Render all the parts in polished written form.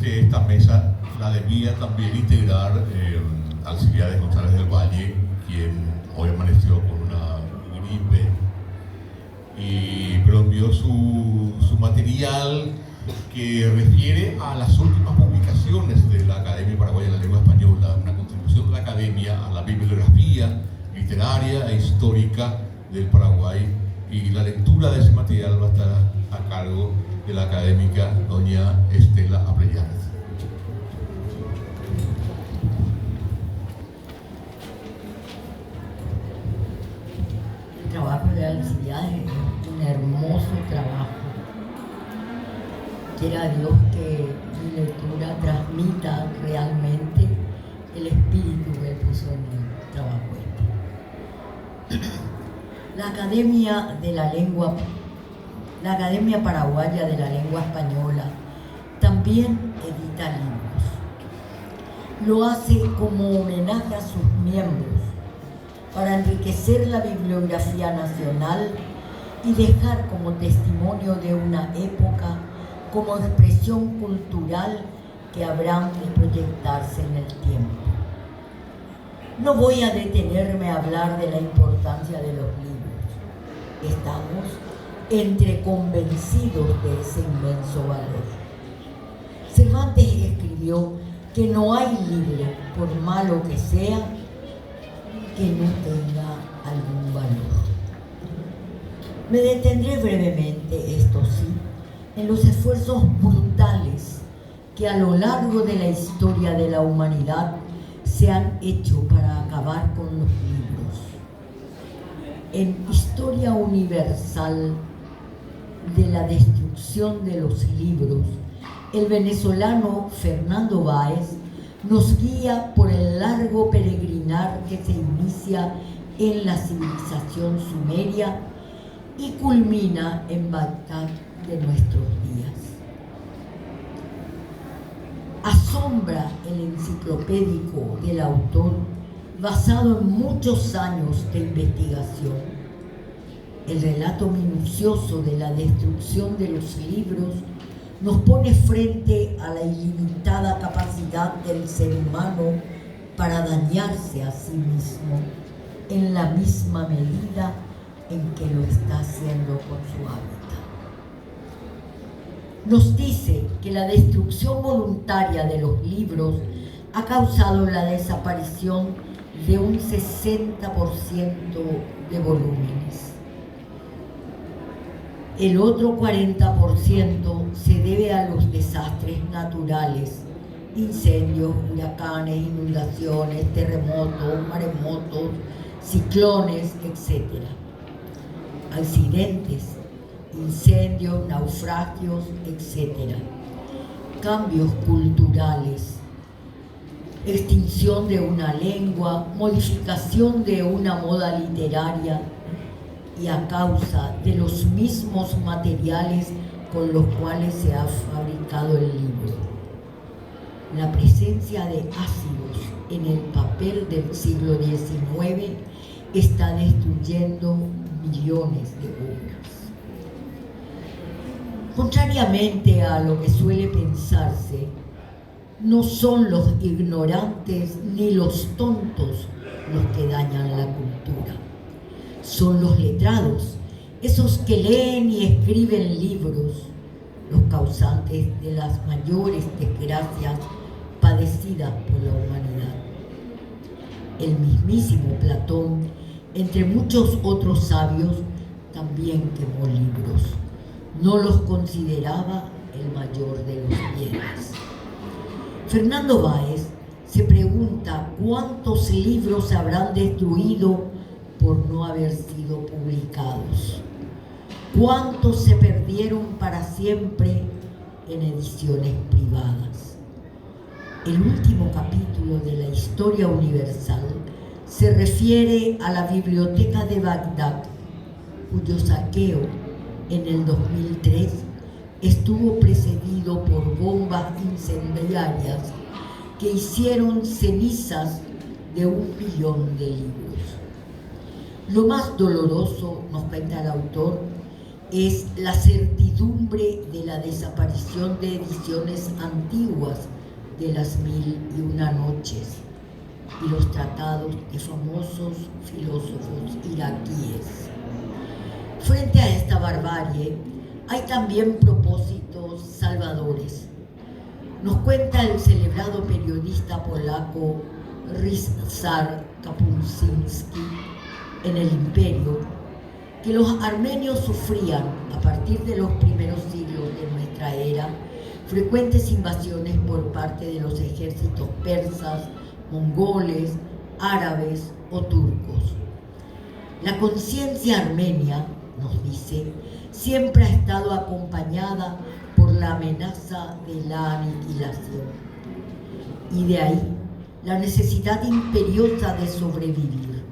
esta mesa la debía también integrar Alcibiades González del Valle, quien hoy amaneció con una gripe, pero envió su material que refiere a las últimas publicaciones de la Academia Paraguaya de la Lengua Española, una contribución de la Academia a la bibliografía literaria e histórica del Paraguay, y la lectura de ese material va a estar a cargo de la académica doña Estela Abrellanes. El trabajo de Alcibiades es un hermoso trabajo. Quiera Dios que mi lectura transmita realmente el espíritu que él puso en el trabajo este. La Academia Paraguaya de la Lengua Española también edita libros. Lo hace como homenaje a sus miembros, para enriquecer la bibliografía nacional y dejar como testimonio de una época, como expresión cultural que habrán de proyectarse en el tiempo. No voy a detenerme a hablar de la importancia de los libros. Estamos entre convencidos de ese inmenso valor. Cervantes escribió que no hay libro, por malo que sea, que no tenga algún valor. Me detendré brevemente, esto sí, en los esfuerzos brutales que a lo largo de la historia de la humanidad se han hecho para acabar con los libros. En Historia Universal de la Destrucción de los Libros, el venezolano Fernando Báez nos guía por el largo peregrinar que se inicia en la civilización sumeria y culmina en Bagdad de nuestros días. Asombra el enciclopédico del autor, basado en muchos años de investigación. El relato minucioso de la destrucción de los libros nos pone frente a la ilimitada capacidad del ser humano para dañarse a sí mismo en la misma medida en que lo está haciendo con su hábitat. Nos dice que la destrucción voluntaria de los libros ha causado la desaparición de un 60% de volúmenes. El otro 40% se debe a los desastres naturales, incendios, huracanes, inundaciones, terremotos, maremotos, ciclones, etc. Accidentes, incendios, naufragios, etc. Cambios culturales, extinción de una lengua, modificación de una moda literaria, y a causa de los mismos materiales con los cuales se ha fabricado el libro. La presencia de ácidos en el papel del siglo XIX está destruyendo millones de obras. Contrariamente a lo que suele pensarse, no son los ignorantes ni los tontos los que dañan la cultura. Son los letrados, esos que leen y escriben libros, los causantes de las mayores desgracias padecidas por la humanidad. El mismísimo Platón, entre muchos otros sabios, también quemó libros. No los consideraba el mayor de los bienes. Fernando Báez se pregunta cuántos libros se habrán destruido por no haber sido publicados. ¿Cuántos se perdieron para siempre en ediciones privadas? El último capítulo de la Historia Universal se refiere a la biblioteca de Bagdad, cuyo saqueo en el 2003 estuvo precedido por bombas incendiarias que hicieron cenizas de 1 millón de libros. Lo más doloroso, nos cuenta el autor, es la certidumbre de la desaparición de ediciones antiguas de las 1001 noches y los tratados de famosos filósofos iraquíes. Frente a esta barbarie hay también propósitos salvadores. Nos cuenta el celebrado periodista polaco Ryszard Kapuscinski en El Imperio que los armenios sufrían, a partir de los primeros siglos de nuestra era, frecuentes invasiones por parte de los ejércitos persas, mongoles, árabes o turcos. La conciencia armenia, nos dice, siempre ha estado acompañada por la amenaza de la aniquilación. Y de ahí la necesidad imperiosa de sobrevivir,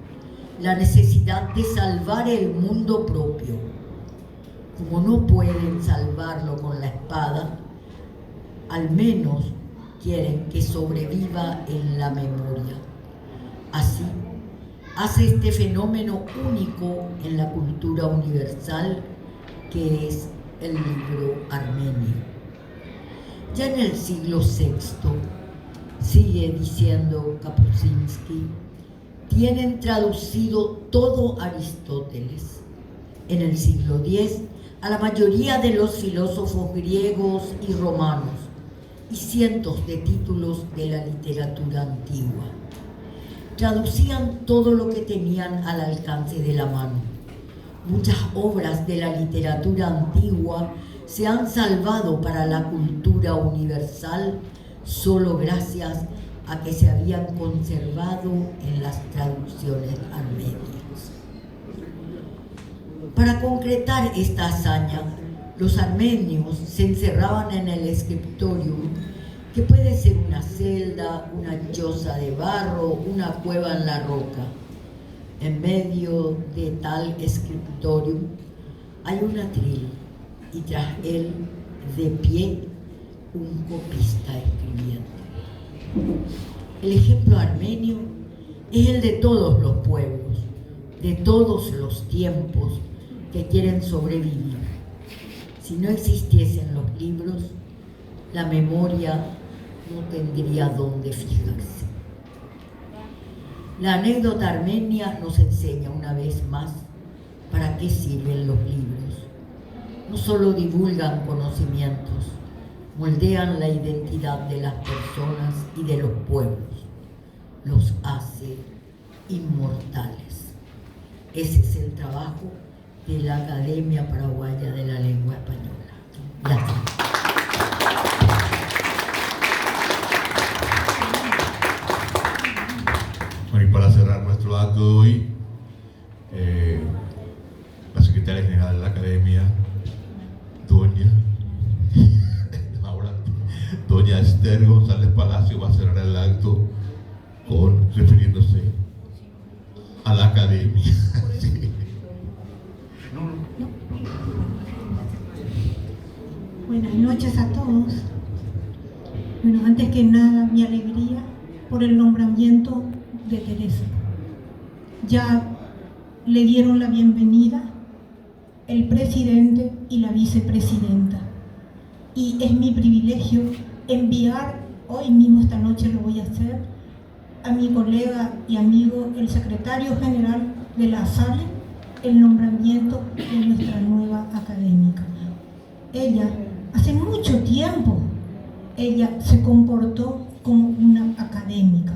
la necesidad de salvar el mundo propio. Como no pueden salvarlo con la espada, al menos quieren que sobreviva en la memoria. Así, hace este fenómeno único en la cultura universal que es el libro armenio. Ya en el siglo VI, sigue diciendo Kapuscinski, tienen traducido todo Aristóteles. En el siglo X, a la mayoría de los filósofos griegos y romanos, y cientos de títulos de la literatura antigua. Traducían todo lo que tenían al alcance de la mano. Muchas obras de la literatura antigua se han salvado para la cultura universal solo gracias a que se habían conservado en las traducciones armenias. Para concretar esta hazaña, los armenios se encerraban en el scriptorium, que puede ser una celda, una choza de barro, una cueva en la roca. En medio de tal scriptorium hay un atril y tras él, de pie, un copista escribiendo. El ejemplo armenio es el de todos los pueblos, de todos los tiempos que quieren sobrevivir. Si no existiesen los libros, la memoria no tendría dónde fijarse. La anécdota armenia nos enseña una vez más para qué sirven los libros. No solo divulgan conocimientos, moldean la identidad de las personas y de los pueblos, los hace inmortales. Ese es el trabajo de la Academia Paraguaya de la Lengua Española. Gracias. Bueno, y para cerrar nuestro acto de hoy, la secretaria general de la Academia, doña Esther González Palacio, va a cerrar el acto refiriéndose a la Academia. Sí. Buenas noches a todos. Bueno, antes que nada, mi alegría por el nombramiento de Teresa. Ya le dieron la bienvenida el presidente y la vicepresidenta. Y es mi privilegio enviar, hoy mismo esta noche lo voy a hacer, a mi colega y amigo, el secretario general de la SALE, el nombramiento de nuestra nueva académica. Ella, hace mucho tiempo, ella se comportó como una académica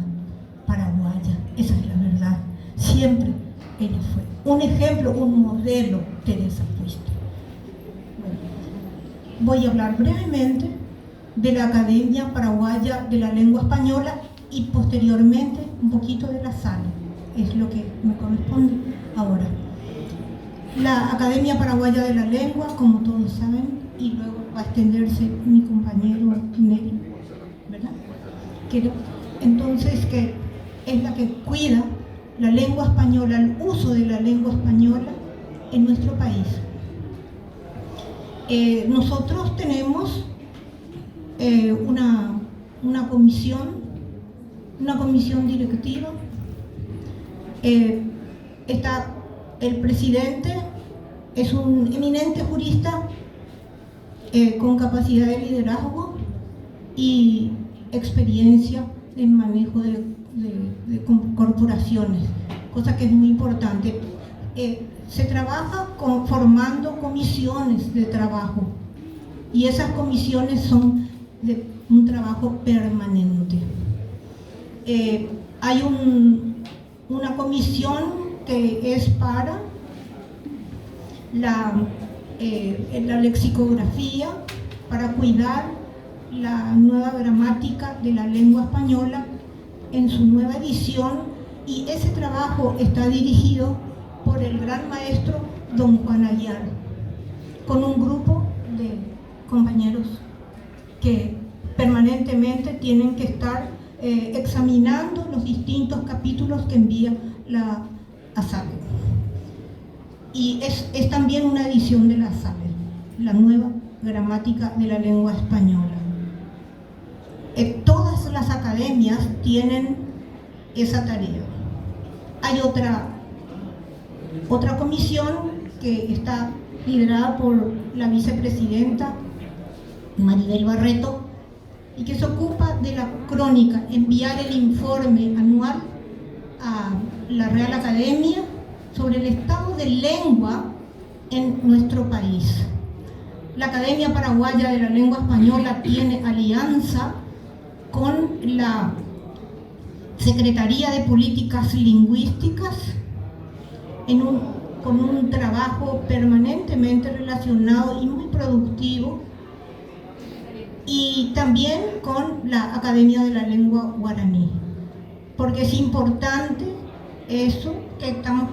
paraguaya, esa es la verdad. Siempre ella fue un ejemplo, un modelo, Teresa fuiste. Bueno, voy a hablar brevemente de la Academia Paraguaya de la Lengua Española y posteriormente un poquito de la SALE, es lo que me corresponde ahora. La Academia Paraguaya de la Lengua, como todos saben, y luego va a extenderse mi compañero Neri, ¿verdad? Entonces, que es la que cuida la lengua española, el uso de la lengua española en nuestro país. Nosotros tenemos una comisión directiva. Está el presidente es un eminente jurista con capacidad de liderazgo y experiencia en manejo de corporaciones, cosa que es muy importante. Se trabaja formando comisiones de trabajo y esas comisiones son de un trabajo permanente. Hay una comisión que es para la lexicografía, para cuidar la nueva gramática de la lengua española en su nueva edición, y ese trabajo está dirigido por el gran maestro don Juan Aguiar, con un grupo de compañeros que permanentemente tienen que estar examinando los distintos capítulos que envía la ASALE. Y es también una edición de la ASALE, la nueva gramática de la lengua española. Todas las academias tienen esa tarea. Hay otra comisión que está liderada por la vicepresidenta Maribel Barreto y que se ocupa de la crónica, enviar el informe anual a la Real Academia sobre el estado de lengua en nuestro país. La Academia Paraguaya de la Lengua Española tiene alianza con la Secretaría de Políticas Lingüísticas con un trabajo permanentemente relacionado y muy productivo, y también con la Academia de la Lengua Guaraní, porque es importante eso, que estamos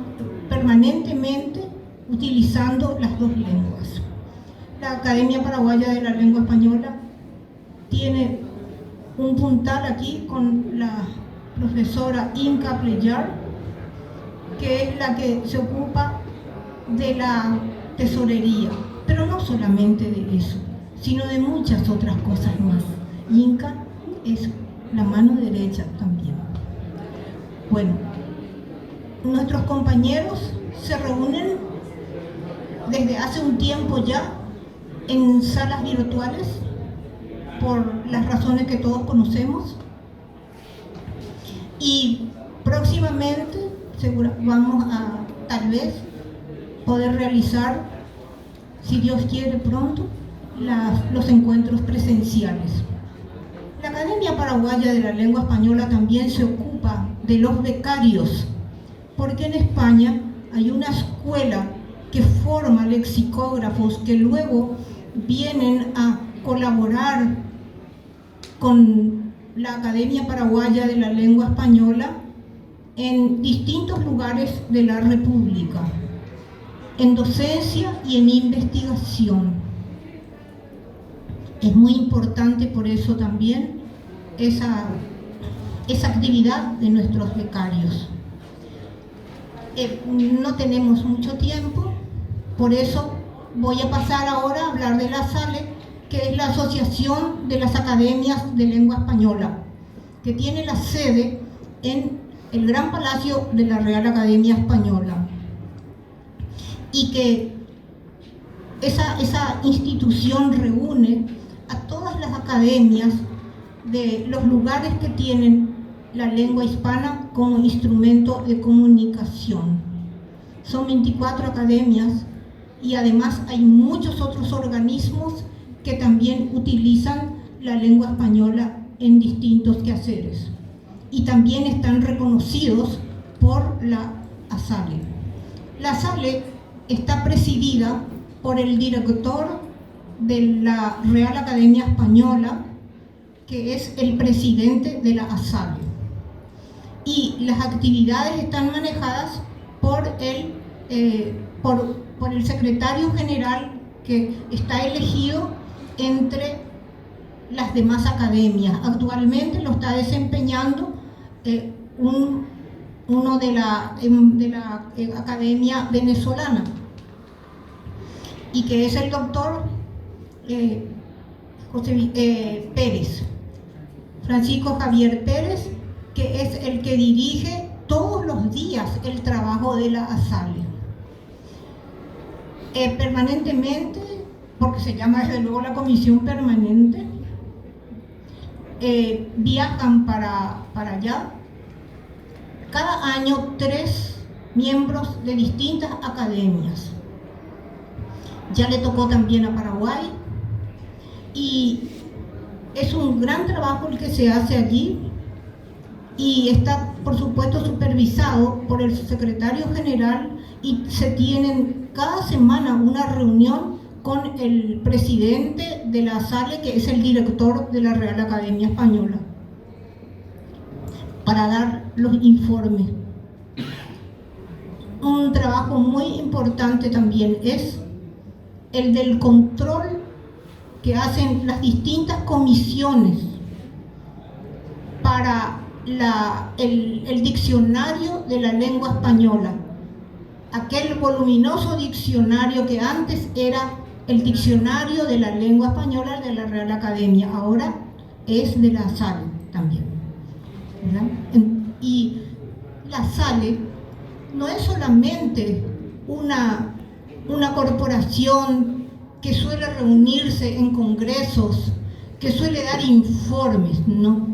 permanentemente utilizando las dos lenguas. La Academia Paraguaya de la Lengua Española tiene un puntal aquí con la profesora Inca Pleyar, que es la que se ocupa de la tesorería, pero no solamente de eso, sino de muchas otras cosas más. Inca es la mano derecha también. Bueno, nuestros compañeros se reúnen desde hace un tiempo ya en salas virtuales por las razones que todos conocemos, y próximamente vamos a tal vez poder realizar, si Dios quiere pronto, los encuentros presenciales. La Academia Paraguaya de la Lengua Española también se ocupa de los becarios, porque en España hay una escuela que forma lexicógrafos que luego vienen a colaborar con la Academia Paraguaya de la Lengua Española en distintos lugares de la República, en docencia y en investigación. Es muy importante por eso también esa actividad de nuestros becarios. No tenemos mucho tiempo, por eso voy a pasar ahora a hablar de la ASALE, que es la Asociación de las Academias de Lengua Española, que tiene la sede en el Gran Palacio de la Real Academia Española, y que esa institución reúne a todas las academias de los lugares que tienen la lengua hispana como instrumento de comunicación. Son 24 academias, y además hay muchos otros organismos que también utilizan la lengua española en distintos quehaceres, y también están reconocidos por la ASALE. La ASALE está presidida por el director de la Real Academia Española, que es el presidente de la ASALE, y las actividades están manejadas por el secretario general, que está elegido entre las demás academias. Actualmente lo está desempeñando uno de la Academia Venezolana, y que es el doctor Pérez, Francisco Javier Pérez, que es el que dirige todos los días el trabajo de la ASALE. permanentemente, porque se llama desde luego la comisión permanente, viajan para allá. Cada año 3 miembros de distintas academias. Ya le tocó también a Paraguay y es un gran trabajo el que se hace allí y está, por supuesto, supervisado por el secretario general y se tienen cada semana una reunión con el presidente de la SALE, que es el director de la Real Academia Española, para dar los informes. Un trabajo muy importante también es el del control que hacen las distintas comisiones para el diccionario de la lengua española, aquel voluminoso diccionario que antes era el diccionario de la lengua española de la Real Academia, ahora es de la SALE también, ¿verdad? Y la SALE no es solamente una corporación que suele reunirse en congresos, que suele dar informes, no.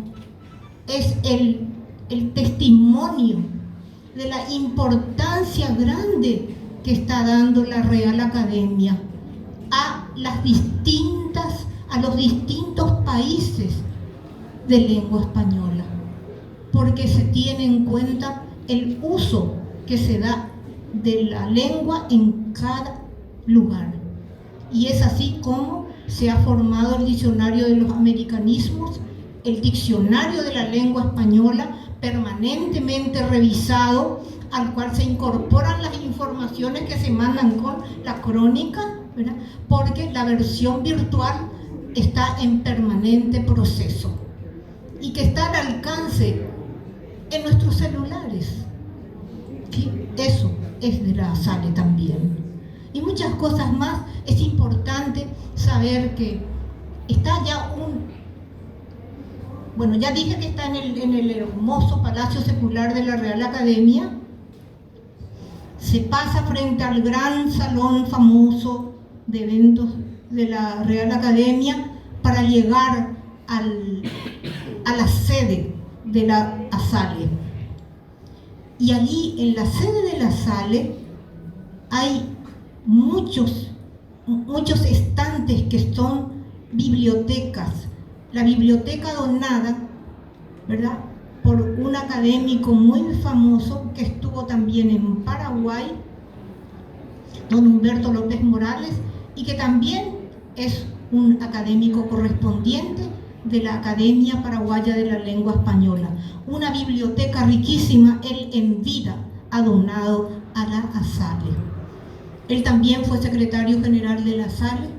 Es el testimonio de la importancia grande que está dando la Real Academia a los distintos países de lengua española, porque se tiene en cuenta el uso que se da de la lengua en cada lugar. Y es así como se ha formado el diccionario de los americanismos, el diccionario de la lengua española, permanentemente revisado, al cual se incorporan las informaciones que se mandan con la crónica, ¿verdad? Porque la versión virtual está en permanente proceso y que está al alcance en nuestros celulares. ¿Sí? Eso es de la SALE también. Y muchas cosas más. Es importante saber que está ya ya dije que está en el hermoso Palacio Secular de la Real Academia. Se pasa frente al gran salón famoso de eventos de la Real Academia para llegar a la sede de la SALE. Y allí en la sede de la SALE hay muchos estantes que son bibliotecas. La biblioteca donada, ¿verdad?, por un académico muy famoso que estuvo también en Paraguay, don Humberto López Morales, y que también es un académico correspondiente de la Academia Paraguaya de la Lengua Española. Una biblioteca riquísima, él en vida ha donado a la SALE. Él también fue secretario general de la SALE.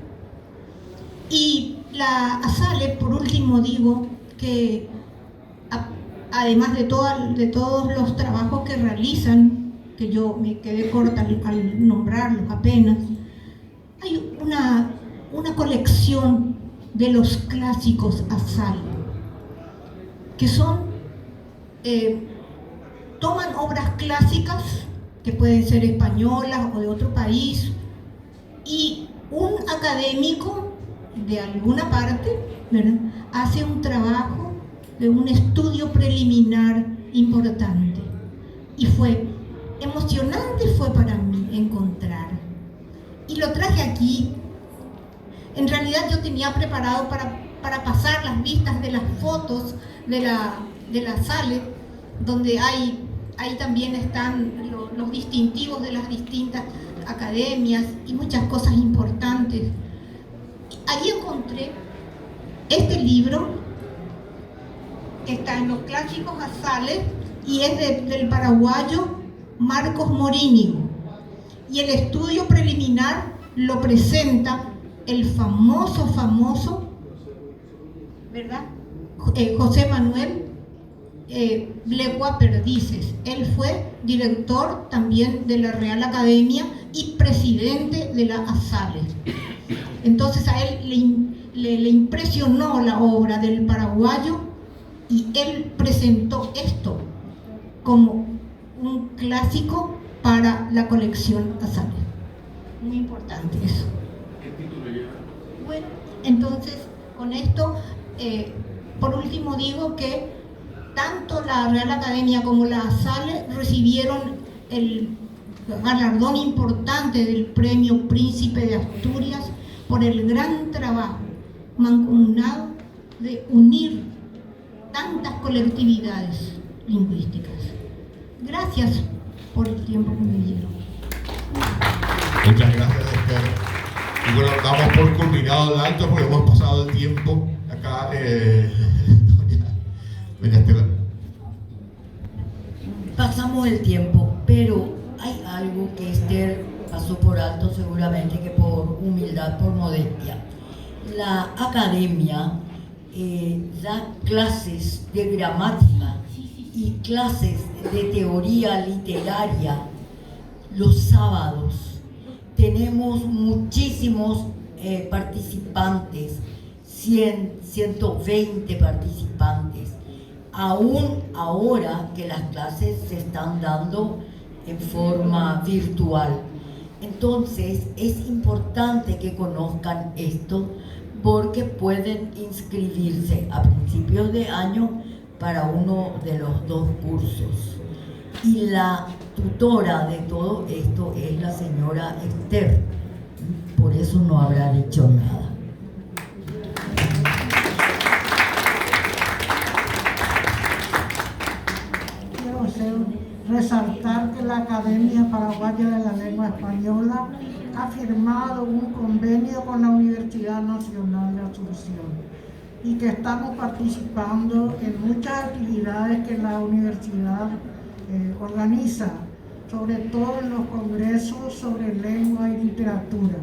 Y la SALE, por último, digo que además de todos los trabajos que realizan, que yo me quedé corta al nombrarlos apenas, hay una colección de los clásicos SALE, que son, toman obras clásicas, que pueden ser españolas o de otro país, y un académico de alguna parte, ¿verdad?, hace un trabajo de un estudio preliminar importante. Y fue emocionante para mí encontrar. Y lo traje aquí. En realidad yo tenía preparado para pasar las vistas de las fotos de la SALE, donde ahí también están los distintivos de las distintas academias y muchas cosas importantes. Ahí encontré este libro que está en los clásicos SALE y es del paraguayo Marcos Morínigo. Y el estudio preliminar lo presenta el famoso, ¿verdad?, José Manuel Blecua Perdices. Él fue director también de la Real Academia y presidente de la SALE. Entonces a él le impresionó la obra del paraguayo y él presentó esto como un clásico para la colección SALE. muy importante eso. ¿Qué título lleva? Bueno, entonces, con esto, por último digo que tanto la Real Academia como la SALE recibieron el galardón importante del Premio Príncipe de Asturias por el gran trabajo mancomunado de unir tantas colectividades lingüísticas. Gracias por el tiempo que me dieron. Muchas gracias, Esther. Y bueno, damos por culminado el acto porque hemos pasado el tiempo. Acá, doña Estela. Pasamos el tiempo, pero hay algo que Esther pasó por alto seguramente, que por humildad, por modestia. La academia da clases de gramática y clases de teoría literaria los sábados. Tenemos muchísimos participantes, 120 participantes. Aún ahora que las clases se están dando en forma virtual. Entonces es importante que conozcan esto porque pueden inscribirse a principios de año para uno de los dos cursos. Y la tutora de todo esto es la señora Esther, por eso no habrá dicho nada. Resaltar que la Academia Paraguaya de la Lengua Española ha firmado un convenio con la Universidad Nacional de Asunción y que estamos participando en muchas actividades que la universidad organiza, sobre todo en los congresos sobre lengua y literatura.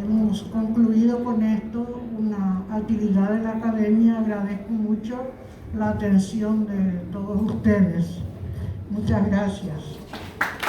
Hemos concluido con esto una actividad de la Academia. Agradezco mucho la atención de todos ustedes. Muchas gracias.